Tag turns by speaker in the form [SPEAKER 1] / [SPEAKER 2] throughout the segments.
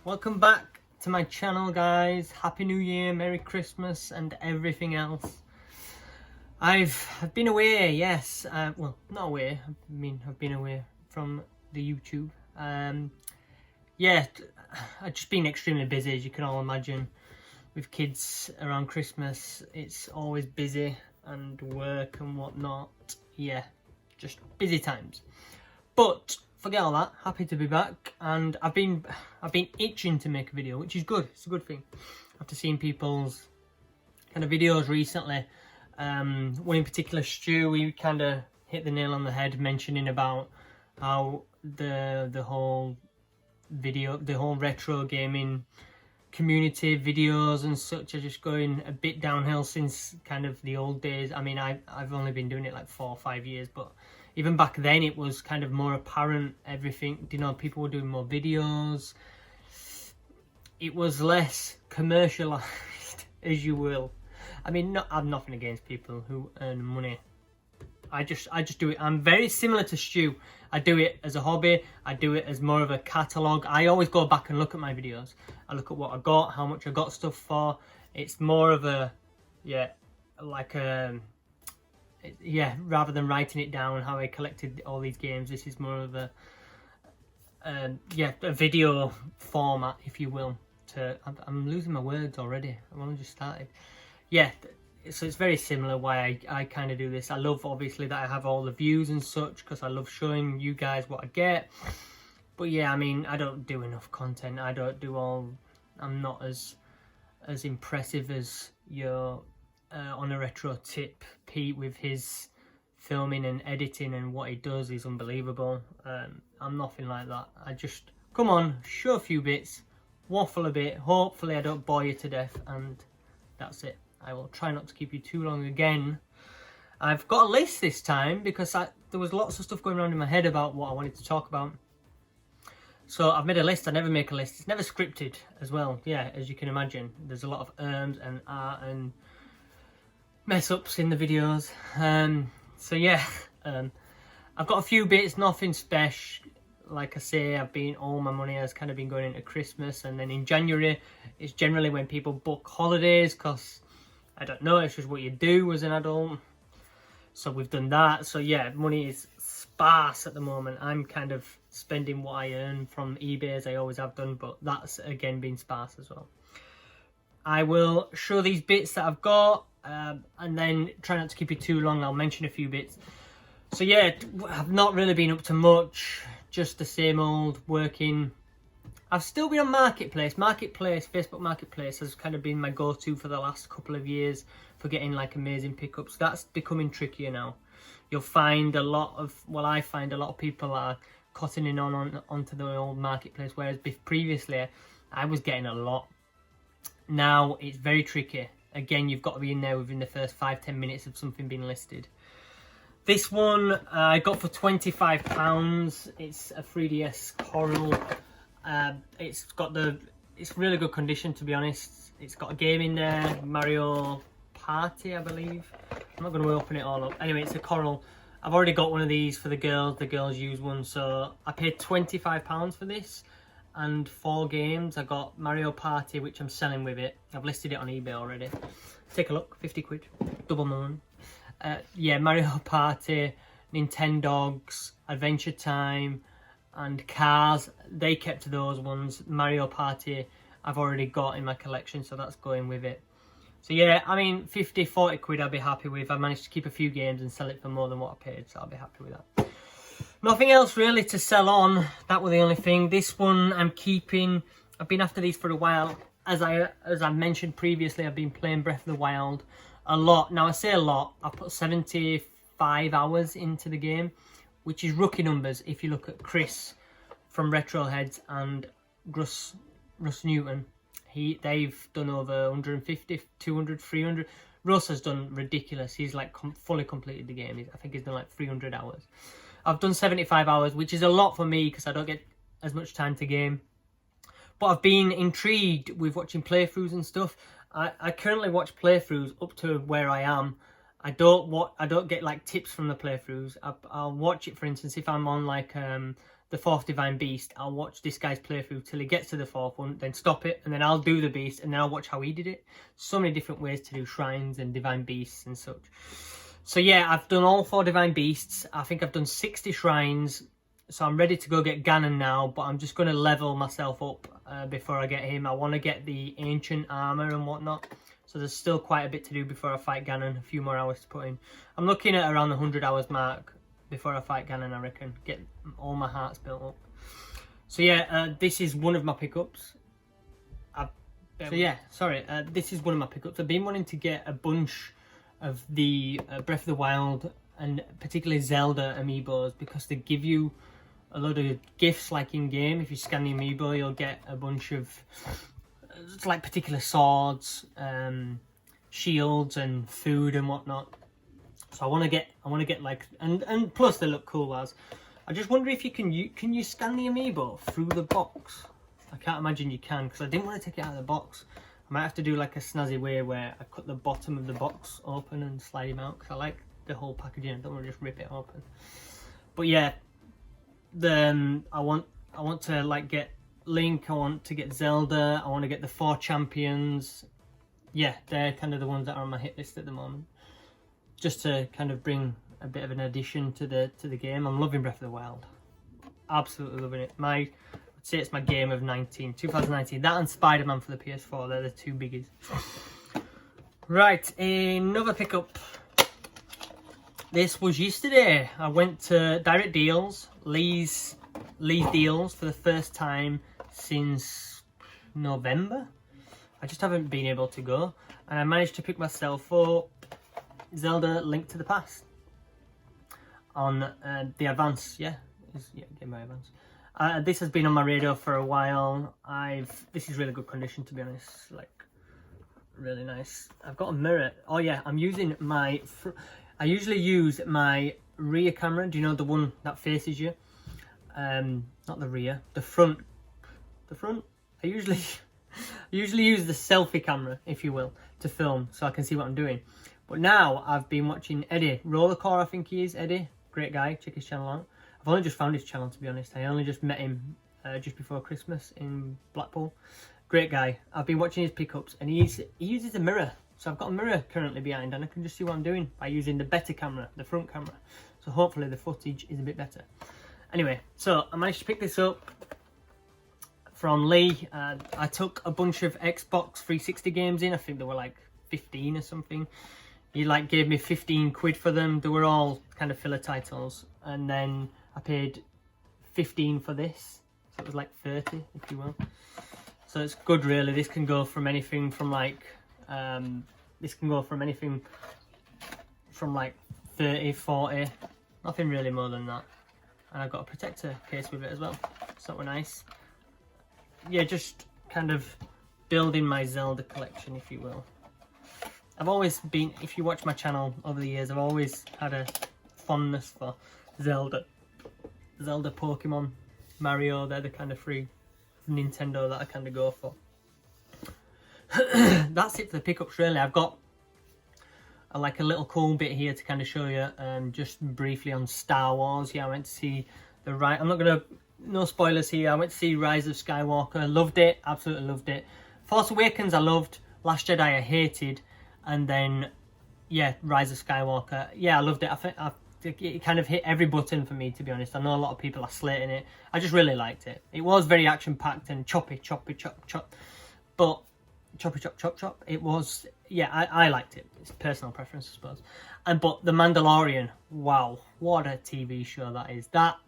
[SPEAKER 1] Welcome back to my channel, guys. Happy New Year, Merry Christmas and everything else. I've been away, yes. Well, not away. I've been away from the YouTube. Yeah, I've just been extremely busy, as you can all imagine. With kids around Christmas, it's always busy and work and whatnot. Yeah, just busy times. But forget all that. Happy to be back, and I've been itching to make a video, which is good. It's a good thing. After seeing people's kind of videos recently, one in particular, Stu, he kind of hit the nail on the head, mentioning about how the whole retro gaming community videos and such are just going a bit downhill since kind of the old days. I mean, I've only been doing it like 4 or 5 years, but even back then it was kind of more apparent. Everything, you know, people were doing more videos. It was less commercialized, as you will. I mean, I've nothing against people who earn money. I just do it. I'm very similar to Stu. I do it as a hobby. I do it as more of a catalogue. I always go back and look at my videos. I look at what I got, how much I got stuff for. It's more of a, rather than writing it down how I collected all these games, this is more of a video format, if you will. I'm losing my words already. I've only just started. Yeah. So it's very similar why I kind of do this. I love, obviously, that I have all the views and such, because I love showing you guys what I get. But yeah, I mean, I don't do enough content. I'm not as impressive as your on a retro tip Pete, with his filming and editing, and what he does is unbelievable. I'm nothing like that. I just come on, show a few bits, waffle a bit. Hopefully I don't bore you to death, and that's it. I will try not to keep you too long again. I've got a list this time because there was lots of stuff going around in my head about what I wanted to talk about. So I've made a list. I never make a list. It's never scripted as well. Yeah, as you can imagine. There's a lot of and and mess ups in the videos. So yeah, I've got a few bits, nothing special. Like I say, all my money has kind of been going into Christmas, and then in January, it's generally when people book holidays, because I don't know, it's just what you do as an adult. So we've done that. So yeah, money is sparse at the moment. I'm kind of spending what I earn from eBay, as I always have done, but that's again been sparse as well. I will show these bits that I've got, and then try not to keep it too long. I'll mention a few bits. So yeah, I've not really been up to much, just the same old working. I've still been on Marketplace. Facebook Marketplace has kind of been my go-to for the last couple of years for getting like amazing pickups. That's becoming trickier now. You'll find I find a lot of people are cutting onto the old Marketplace, whereas previously I was getting a lot. Now it's very tricky. Again, you've got to be in there within the first 5-10 minutes of something being listed. This one I got for £25. It's a 3DS Coral. It's really good condition, to be honest. It's got a game in there, Mario Party, I believe. I'm not going to open it all up. Anyway, it's a Coral. I've already got one of these for the girls. The girls use one, so I paid £25 for this. And 4 games. I got Mario Party, which I'm selling with it. I've listed it on eBay already. Take a look, 50 quid, double mine. Yeah, Mario Party, Nintendogs, Adventure Time, and Cars. They kept those ones. Mario Party I've already got in my collection, so that's going with it. So yeah, I mean, 50-40 quid I'll be happy with. I managed to keep a few games and sell it for more than what I paid, so I'll be happy with that. Nothing else really to sell on. That was the only thing. This one I'm keeping. I've been after these for a while. As I mentioned previously, I've been playing Breath of the Wild a lot. Now I say a lot. I put 75 hours into the game, which is rookie numbers if you look at Chris from Retroheads and Russ Newton. They've done over 150, 200, 300. Russ has done ridiculous. He's like fully completed the game. I think he's done like 300 hours. I've done 75 hours, which is a lot for me because I don't get as much time to game. But I've been intrigued with watching playthroughs and stuff. I currently watch playthroughs up to where I am, I don't get like tips from the playthroughs. I'll watch it, for instance, if I'm on like the 4th Divine Beast, I'll watch this guy's playthrough till he gets to the 4th one, then stop it, and then I'll do the beast, and then I'll watch how he did it. So many different ways to do shrines and divine beasts and such. So yeah, I've done all 4 divine beasts. I think I've done 60 shrines. So I'm ready to go get Ganon now, but I'm just going to level myself up before I get him. I want to get the ancient armor and whatnot. So there's still quite a bit to do before I fight Ganon. A few more hours to put in. I'm looking at around the 100 hours mark before I fight Ganon, I reckon. Get all my hearts built up. So yeah, this is one of my pickups. This is one of my pickups. I've been wanting to get a bunch of the Breath of the Wild and particularly Zelda amiibos because they give you a lot of gifts like in game. If you scan the amiibo, you'll get a bunch of like particular swords, shields, and food and whatnot. So I want to get like and plus they look cool as. I just wonder if you can you scan the amiibo through the box? I can't imagine you can because I didn't want to take it out of the box. I might have to do like a snazzy way where I cut the bottom of the box open and slide him out because I like the whole packaging. I don't want to just rip it open. But yeah, I want to like get Link. I want to get Zelda. I want to get the 4 champions. Yeah, they're kind of the ones that are on my hit list at the moment. Just to kind of bring a bit of an addition to the game. I'm loving Breath of the Wild. Absolutely loving it. I'd say it's my game of 2019. That and Spider-Man for the PS4. They're the 2 biggies. Right, another pickup. This was yesterday. I went to Direct Deals, Lee's Deals, for the first time since November. I just haven't been able to go. And I managed to pick myself up Zelda Link to the Past on the Advance. Yeah, Game Boy Advance. This has been on my radar for a while. This is really good condition, to be honest. Like, really nice. I've got a mirror. Oh yeah, I'm using my... I usually use my rear camera. Do you know the one that faces you? Not the rear, the front. The front. I usually use the selfie camera, if you will, to film so I can see what I'm doing. But now I've been watching Eddie Rollercore, I think he is. Eddie, great guy. Check his channel out. I've only just found his channel, to be honest. I only just met him just before Christmas in Blackpool. Great guy. I've been watching his pickups, and he uses a mirror. So I've got a mirror currently behind, and I can just see what I'm doing by using the better camera, the front camera. So hopefully the footage is a bit better. Anyway, so I managed to pick this up from Lee. I took a bunch of Xbox 360 games in. I think they were like 15 or something. He like gave me 15 quid for them. They were all kind of filler titles. And then I paid 15 for this. So it was like 30, if you will. So it's good, really. This can go from anything from like... this can go from anything from like 30, 40. Nothing really more than that. And I've got a protector case with it as well. So that were nice. Yeah, just kind of building my Zelda collection, if you will. I've always been, if you watch my channel over the years, I've always had a fondness for Zelda. Zelda, Pokemon, Mario, they're the kind of free Nintendo that I kind of go for. That's it for the pickups, really. I've got like a little cool bit here to kind of show you just briefly on Star Wars. Yeah, I went to see I'm not going to, no spoilers here. I went to see Rise of Skywalker. Loved it, absolutely loved it. Force Awakens I loved, Last Jedi I hated, and then, yeah, Rise of Skywalker. Yeah, I loved it. I think it kind of hit every button for me, to be honest. I know a lot of people are slating it. I just really liked it. It was very action-packed and choppy, chop. But... chop. It was, yeah, I liked it. It's personal preference, I suppose. But The Mandalorian, wow, what a TV show that is. That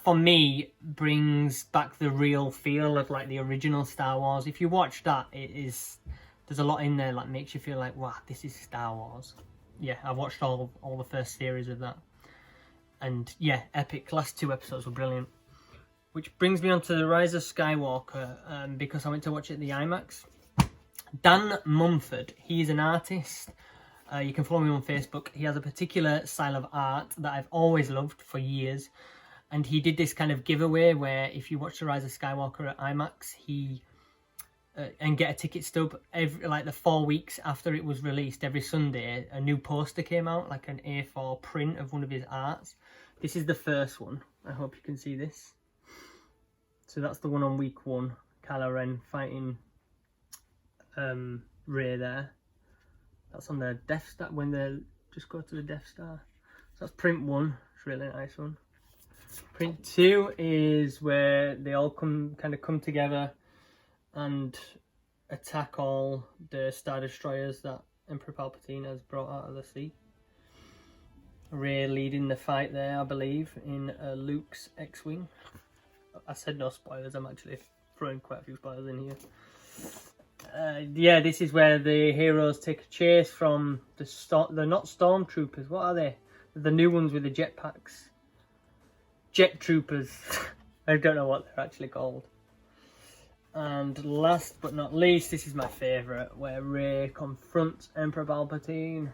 [SPEAKER 1] for me brings back the real feel of like the original Star Wars. If you watch that, there's a lot in there like makes you feel like, wow, this is Star Wars. Yeah, I watched all the first series of that, and yeah, epic. Last 2 episodes were brilliant. Which brings me on to the Rise of Skywalker, because I went to watch it at the IMAX. Dan Mumford, he's an artist. You can follow him on Facebook. He has a particular style of art that I've always loved for years. And he did this kind of giveaway where if you watch the Rise of Skywalker at IMAX, he and get a ticket stub every, like the 4 weeks after it was released. Every Sunday a new poster came out, like an A4 print of one of his arts. This is the first one. I hope you can see this. So that's the one on week 1, Kylo Ren fighting Rey there. That's on the Death Star, when they just go to the Death Star. So that's print 1. It's a really nice one. Print 2 is where they all come together and attack all the Star Destroyers that Emperor Palpatine has brought out of the sea. Rey leading the fight there, I believe, in Luke's X-Wing. I said no spoilers, I'm actually throwing quite a few spoilers in here. Yeah, this is where the heroes take a chase from they're not stormtroopers, what are they? The new ones with the jetpacks. Jet troopers. I don't know what they're actually called. And last but not least, this is my favourite, where Rey confronts Emperor Palpatine.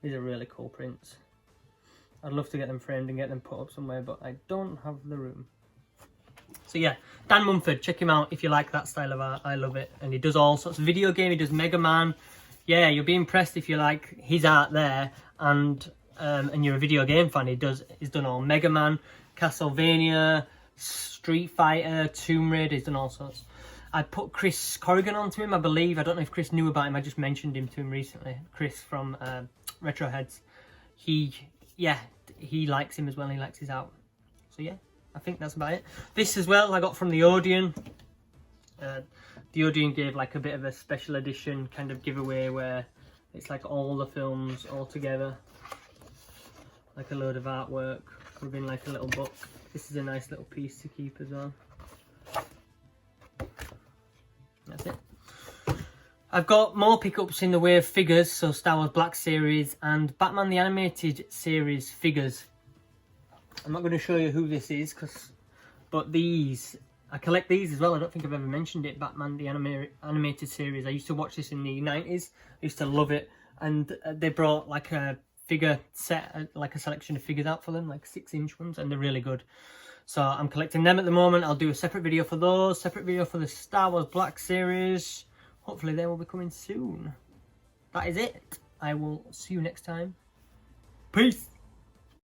[SPEAKER 1] These are really cool prints. I'd love to get them framed and get them put up somewhere, but I don't have the room. So yeah, Dan Mumford, check him out if you like that style of art. I love it. And he does all sorts of video game, he does Mega Man. Yeah, you'll be impressed if you like his art there, and you're a video game fan. He's done all Mega Man, Castlevania, Street Fighter, Tomb Raider, he's done all sorts. I put Chris Corrigan onto him, I believe. I don't know if Chris knew about him, I just mentioned him to him recently. Chris from Retroheads. He likes him as well, he likes his art. So yeah, I think that's about it. This as well I got from the Odeon. The Odeon gave like a bit of a special edition kind of giveaway where it's like all the films all together. Like a load of artwork within like a little book. This is a nice little piece to keep as well. That's it. I've got more pickups in the way of figures, so Star Wars Black Series and Batman the Animated Series figures. I'm not going to show you who this is, but these, I collect these as well. I don't think I've ever mentioned it, Batman the Animated Series. I used to watch this in the 90s. I used to love it. And they brought like a figure set, like a selection of figures out for them, like 6-inch ones, and they're really good. So I'm collecting them at the moment. I'll do a separate video for those, separate video for the Star Wars Black Series. Hopefully they will be coming soon. That is it. I will see you next time. Peace.